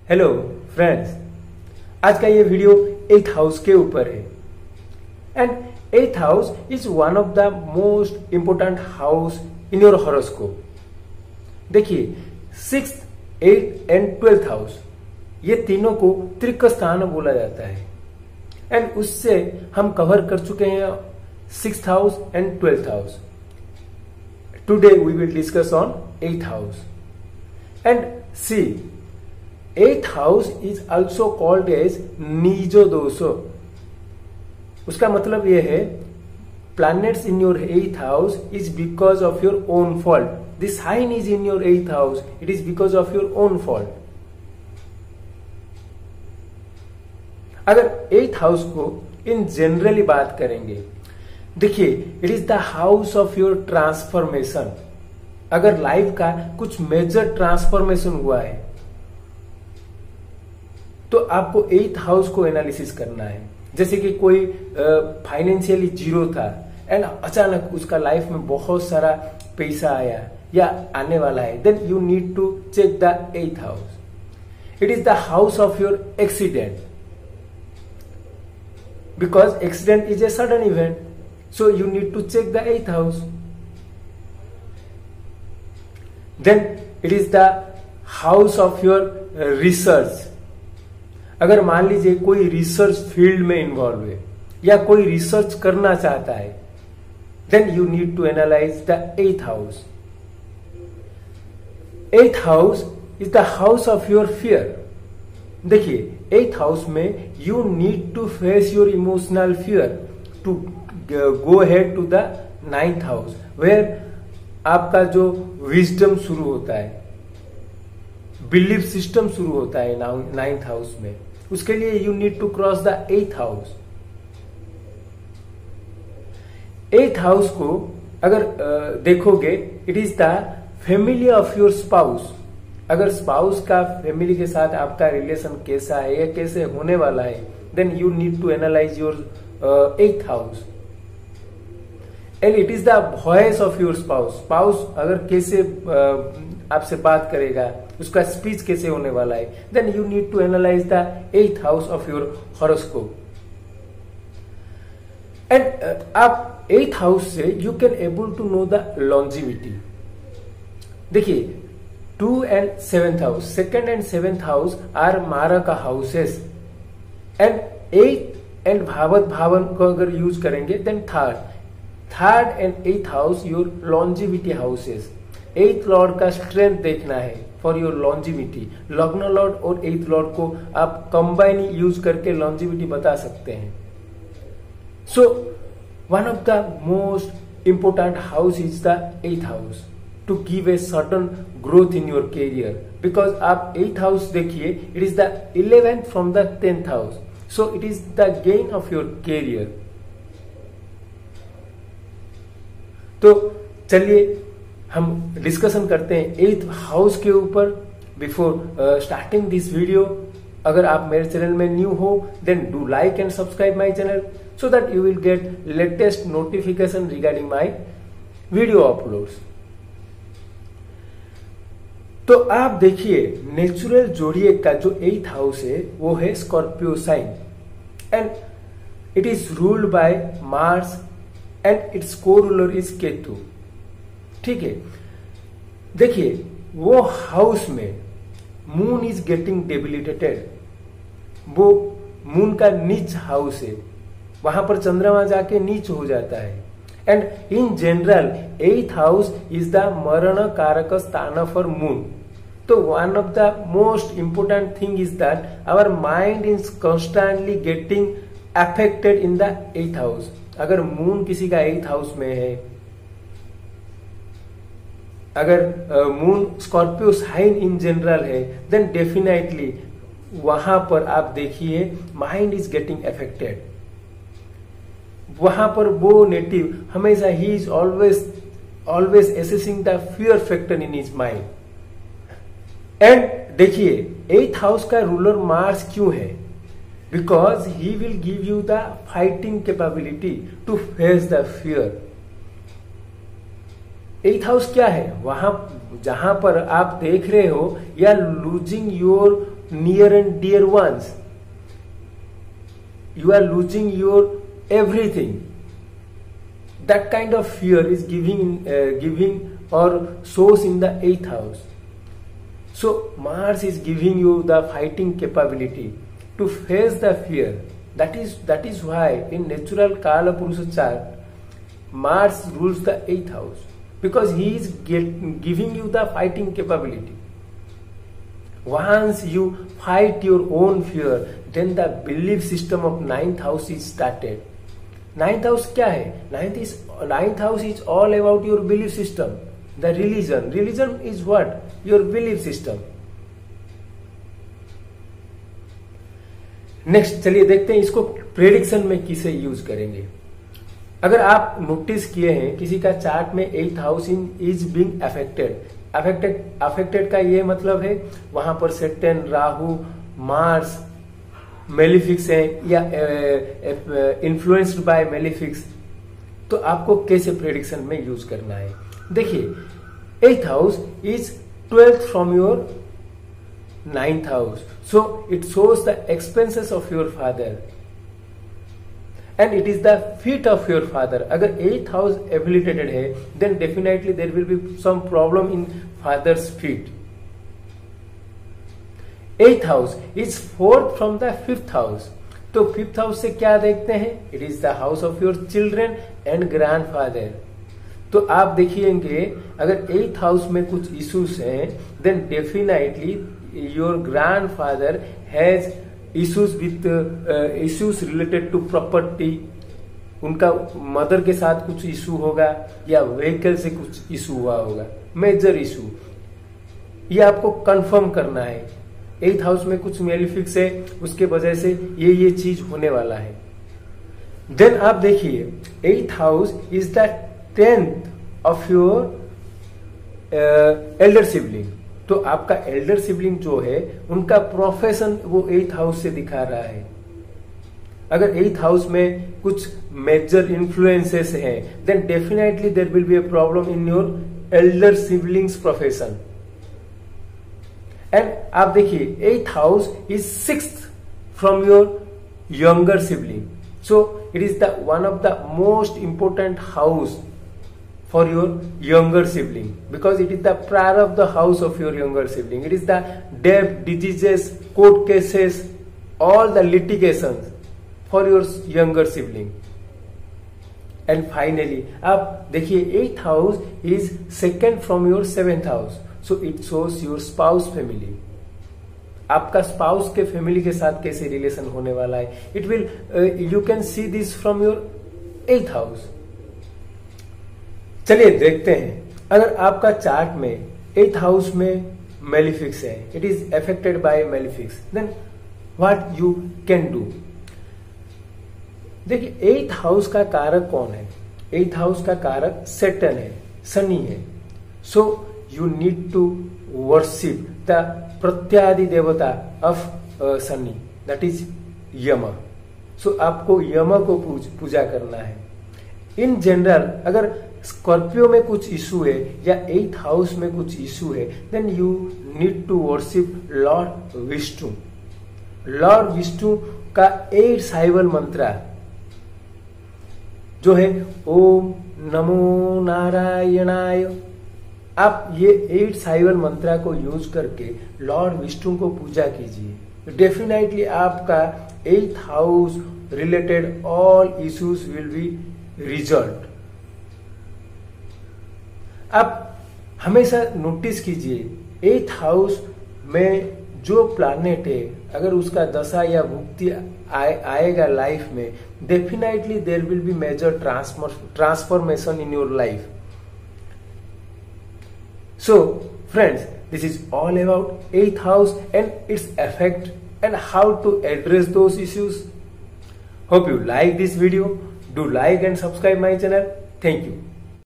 Hello friends, आज का ये वीडियो 8th हाउस के ऊपर है and 8th house is one of the most important house in your horoscope. देखिए 6th, 8th and 12th house ये तीनों को त्रिक स्थान बोला जाता है एंड उससे हम कवर कर चुके हैं 6th house and 12th house. Today we will discuss on 8th house and see 8th house is also called as नीजो दोषो। उसका मतलब यह है planets in your 8th house is because of your own fault. This sign is in your 8th house, it is because of your own fault. अगर 8th house को in generally बात करेंगे, देखिए it is the house of your transformation. अगर life का कुछ major transformation हुआ है तो आपको 8th हाउस को एनालिसिस करना है। जैसे कि कोई फाइनेंशियली जीरो था एंड अचानक उसका लाइफ में बहुत सारा पैसा आया या आने वाला है, then you need to check the 8th house. It is the house of your accident because accident is a sudden event, so you need to check the 8th house. Then it is the house of your research. अगर मान लीजिए कोई research field में involve है या कोई research करना चाहता है, then you need to analyse the 8th house. 8th house is the house of your fear. देखिए 8th हाउस में you need to face your emotional fear to go head to the 9th house where आपका जो wisdom शुरू होता है, belief system शुरू होता है 9th हाउस में। उसके लिए you need to cross the 8th house. 8th house को अगर देखोगे, it is the family of your spouse. अगर स्पाउस का फैमिली के साथ आपका रिलेशन कैसा है या कैसे होने वाला है, then you need to analyse your 8th house. And it is the voice of your spouse. Spouse अगर कैसे आपसे बात करेगा, उसका स्पीच कैसे होने वाला है, then you need to analyse the 8th house of your horoscope. And आप 8th हाउस से you can able to know the longevity. देखिए 2 and 7th house, 2nd and 7th house are मारक हाउसेस एंड 8th एंड भावन को अगर use करेंगे, then 3rd and 8th house your longevity houses. 8th lord का strength देखना है for your longevity. लग्न लॉर्ड और 8th लॉर्ड को आप कंबाइन यूज करके लॉन्जिविटी बता सकते हैं। So one of the most important house is the 8th house to give a certain growth in your career. Because आप 8th हाउस देखिए, it is the 11th from the 10th house, so it is the gain of your career. तो चलिए हम discussion करते हैं 8th house के ऊपर। Before starting this video, अगर आप मेरे चैनल में न्यू हो, then do like and subscribe my channel so that you will get latest notification regarding my video uploads. तो आप देखिए नेचुरल जोडिएक का जो 8th हाउस है वो है Scorpio sign and it is ruled by Mars and its co-ruler is Ketu. ठीक है, देखिए वो हाउस में मून इज गेटिंग डेबिलिटेटेड। वो मून का नीच हाउस है, वहां पर चंद्रमा जाके नीच हो जाता है। And in general 8th house is the मरण कारक स्थान फॉर मून। तो one of the most important thing is that our mind is constantly getting affected in the 8th house. अगर मून किसी का 8th हाउस में है, अगर moon Scorpio sign in general है, देन डेफिनेटली वहां पर आप देखिए माइंड इज गेटिंग अफेक्टेड। वहां पर वो नेटिव हमेशा ही is always assessing the fear factor in his mind. And देखिए 8th हाउस का रूलर मार्स क्यों है? Because he will give you the fighting capability to face the fear. 8th house क्या है? वहां जहां पर आप देख रहे हो या losing your near and dear ones. You are losing your everything. That kind of fear is giving or shows in the 8th house. So Mars is giving you the fighting capability to face the fear. That is why in natural Kala Purusha chart, Mars rules the 8th house, because he is giving you the fighting capability. Once you fight your own fear, then the belief system of 9th house is started. 9th house क्या है? 9th house is all about your belief system. The religion is what? Your belief system. Next चलिए देखते हैं इसको prediction में किसे use करेंगे। अगर आप नोटिस किए हैं किसी का चार्ट में 8th house is being affected का ये मतलब है वहां पर सेटन, राहु, मार्स मेलिफिक्स है या इन्फ्लुएंस्ड बाय मेलिफिक्स, तो आपको कैसे प्रेडिक्शन में यूज करना है। देखिए 8th house is 12th from your 9th house, so it shows the expenses of your father and it is the feet of your father. अगर 8th house affiliated है then definitely there will be some problem in father's feet. 8th house is 4th from the 5th house, तो 5th house से क्या देखते हैं? It is the house of your children and grandfather. तो आप देखिएंगे अगर 8th house में कुछ इश्यूज हैं then definitely your grandfather has issues with issues related to property. उनका मदर के साथ कुछ इशू होगा या व्हीकल से कुछ इशू हुआ होगा, मेजर इशू, ये आपको कंफर्म करना है। 8th हाउस में कुछ मेलिफिक्स है, उसके वजह से ये चीज होने वाला है। देन आप देखिए 8th house is the 10th of your Elder sibling, तो आपका एल्डर सिबलिंग जो है उनका प्रोफेशन वो 8th हाउस से दिखा रहा है। अगर 8th हाउस में कुछ मेजर इन्फ्लुएंसेस हैं then definitely there will be a problem in your elder siblings profession. And आप देखिए 8th house is 6th from your younger sibling, so it is the one of the most important house for your younger sibling, because it is the prayer of the house of your younger sibling. It is the death, diseases, court cases, all the litigations for your younger sibling. And finally आप देखिए 8th house is 2nd from your 7th house, so it shows your spouse family. आपका spouse के family के साथ कैसे relation होने वाला है, it will you can see this from your 8th house. चलिए देखते हैं अगर आपका चार्ट में 8th हाउस में मेलिफिक्स है, it is affected by malefics, then what you can do. देखिए 8th हाउस का कारक कौन है? 8th हाउस का कारक सैटर्न है, शनि है। So you need to worship the प्रत्यादि देवता of Shani, that is Yama. सो आपको यम को पूजा करना है। इन जनरल अगर स्कॉर्पियो में कुछ इशू है या 8th हाउस में कुछ इशू है then you need to worship Lord Vishnu. Lord Vishnu का 8 साइबल मंत्र जो है ओम नमो नारायणाय, आप ये 8 साइबल मंत्रा को यूज करके लॉर्ड विष्णु को पूजा कीजिए। डेफिनेटली आपका 8th house related all issues will be resolve. आप हमेशा नोटिस कीजिए 8th हाउस में जो प्लैनेट है अगर उसका दशा या भुक्ति आएगा लाइफ में, definitely there will be major transformation in your life. So friends, this is all about 8th house and its effect and how to address those issues. Hope you like this video. Do like and subscribe my channel. Thank you.